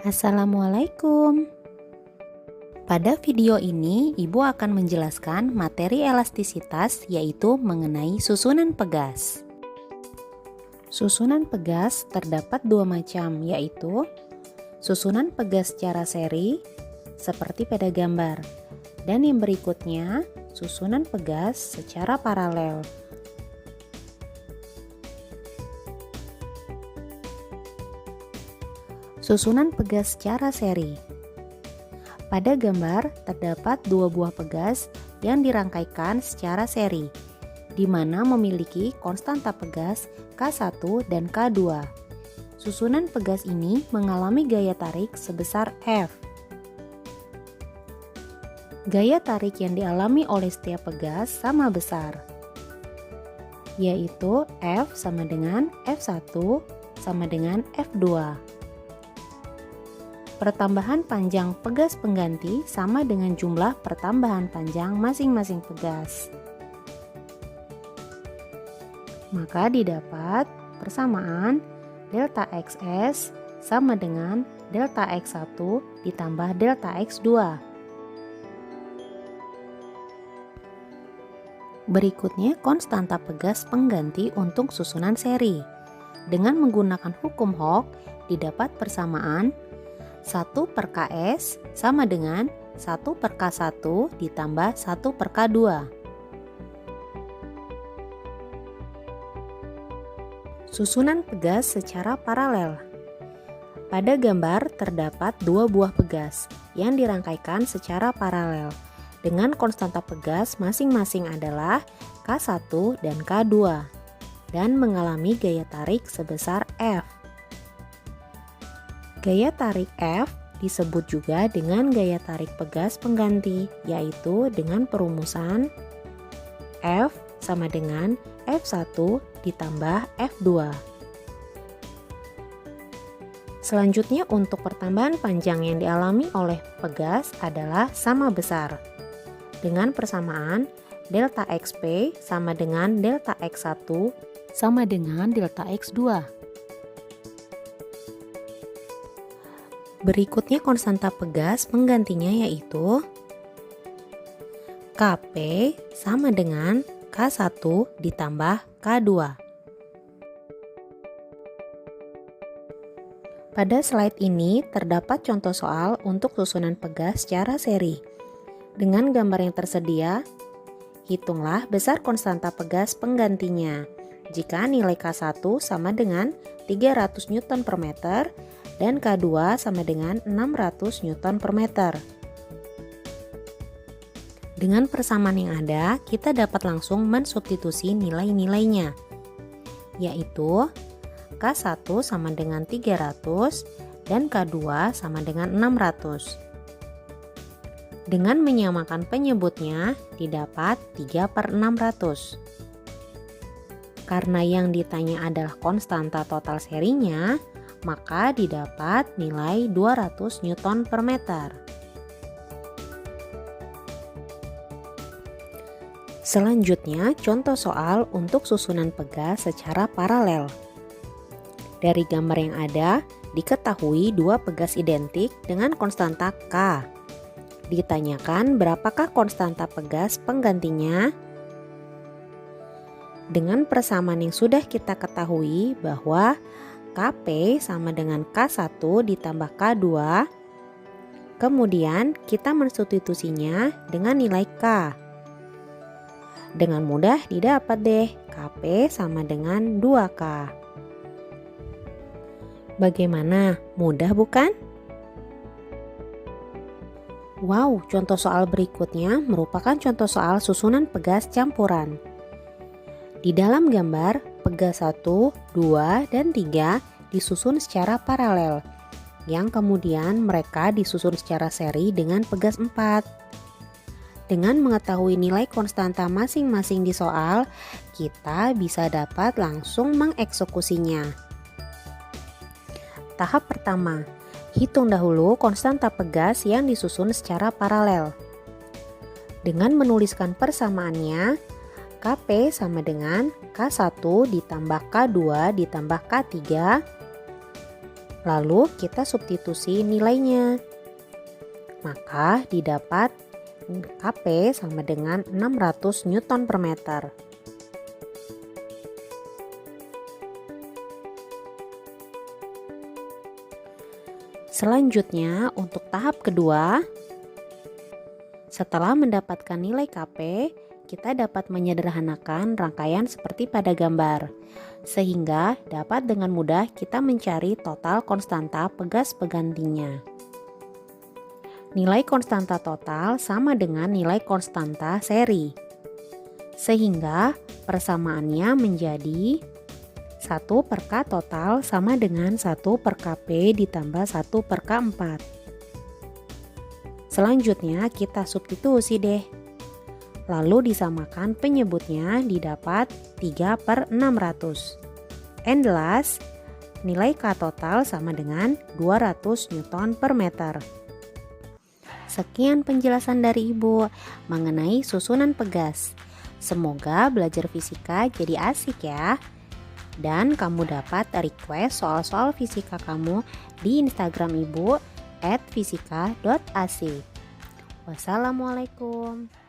Assalamualaikum. Pada video ini, Ibu akan menjelaskan materi elastisitas, yaitu mengenai susunan pegas. Susunan pegas terdapat dua macam, yaitu susunan pegas secara seri, seperti pada gambar, dan yang berikutnya, susunan pegas secara paralel. Susunan pegas secara seri. Pada gambar terdapat dua buah pegas yang dirangkaikan secara seri, di mana memiliki konstanta pegas K1 dan K2. Susunan pegas ini mengalami gaya tarik sebesar F. Gaya tarik yang dialami oleh setiap pegas sama besar, yaitu F sama dengan F1 sama dengan F2. Pertambahan panjang pegas pengganti sama dengan jumlah pertambahan panjang masing-masing pegas. Maka didapat persamaan delta XS sama dengan delta X1 ditambah delta X2. Berikutnya konstanta pegas pengganti untuk susunan seri. Dengan menggunakan hukum Hooke didapat persamaan 1 per Ks sama dengan 1 per K1 ditambah 1 per K2. Susunan pegas secara paralel. Pada gambar terdapat dua buah pegas yang dirangkaikan secara paralel dengan konstanta pegas masing-masing adalah K1 dan K2 dan mengalami gaya tarik sebesar F. Gaya tarik F disebut juga dengan gaya tarik pegas pengganti, yaitu dengan perumusan F sama dengan F1 ditambah F2. Selanjutnya untuk pertambahan panjang yang dialami oleh pegas adalah sama besar, dengan persamaan delta XP sama dengan delta X1 sama dengan delta X2. Berikutnya konstanta pegas penggantinya yaitu Kp sama dengan K1 ditambah K2. Pada slide ini terdapat contoh soal untuk susunan pegas secara seri. Dengan gambar yang tersedia, hitunglah besar konstanta pegas penggantinya. Jika nilai K1 sama dengan 300 Newton per meter, dan K2 sama dengan 600 Newton per meter. Dengan persamaan yang ada, kita dapat langsung mensubstitusi nilai-nilainya, yaitu K1 sama dengan 300 dan K2 sama dengan 600. Dengan menyamakan penyebutnya, didapat 3 per 600. Karena yang ditanya adalah konstanta total serinya, maka didapat nilai 200 Newton per meter. Selanjutnya, contoh soal untuk susunan pegas secara paralel. Dari gambar yang ada, diketahui dua pegas identik dengan konstanta K. Ditanyakan berapakah konstanta pegas penggantinya? Dengan persamaan yang sudah kita ketahui bahwa Kp sama dengan K1 ditambah K2, kemudian kita mensubstitusinya dengan nilai K. Dengan mudah didapat deh Kp sama dengan 2K. Bagaimana? Mudah bukan? Wow, contoh soal berikutnya merupakan contoh soal susunan pegas campuran. Di dalam gambar, pegas 1, 2, dan 3 disusun secara paralel, yang kemudian mereka disusun secara seri dengan pegas 4. Dengan mengetahui nilai konstanta masing-masing di soal, kita bisa dapat langsung mengeksekusinya. Tahap pertama, hitung dahulu konstanta pegas yang disusun secara paralel. Dengan menuliskan persamaannya, Kp sama dengan K1 ditambah K2 ditambah K3 Lalu kita substitusi nilainya. Maka didapat Kp sama dengan 600 Newton per meter. Selanjutnya untuk tahap kedua, setelah mendapatkan nilai Kp, kita dapat menyederhanakan rangkaian seperti pada gambar, sehingga dapat dengan mudah kita mencari total konstanta pegas penggantinya. Nilai konstanta total sama dengan nilai konstanta seri, sehingga persamaannya menjadi 1 per K total sama dengan 1 per Kp ditambah 1 per K4. Selanjutnya kita substitusi deh. Lalu disamakan penyebutnya didapat 3 per 600. And last, nilai K total sama dengan 200 Newton per meter. Sekian penjelasan dari Ibu mengenai susunan pegas. Semoga belajar fisika jadi asik ya. Dan kamu dapat request soal-soal fisika kamu di Instagram Ibu @fisika.asik. Wassalamualaikum.